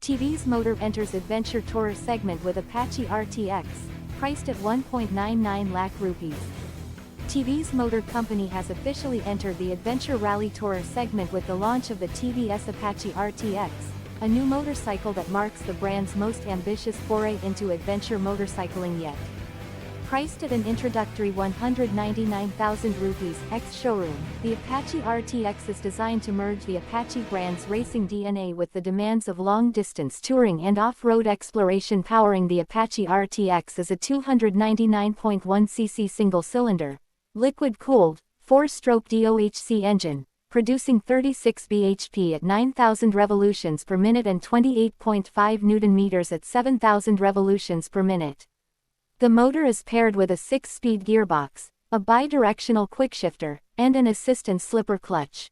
TVS Motor enters adventure tourer segment with Apache RTX, priced at 1.99 lakh rupees. TVS Motor Company has officially entered the adventure rally tourer segment with the launch of the TVS Apache RTX, a new motorcycle that marks the brand's most ambitious foray into adventure motorcycling yet. Priced at an introductory 199,000 rupees ex-showroom, the Apache RTX is designed to merge the Apache brand's racing DNA with the demands of long-distance touring and off-road exploration. Powering the Apache RTX is a 299.1cc single-cylinder, liquid-cooled, 4-stroke DOHC engine, producing 36 bhp at 9,000 revolutions per minute and 28.5 Nm at 7,000 revolutions per minute. The motor is paired with a 6-speed gearbox, a bi-directional quickshifter, and an assistance slipper clutch.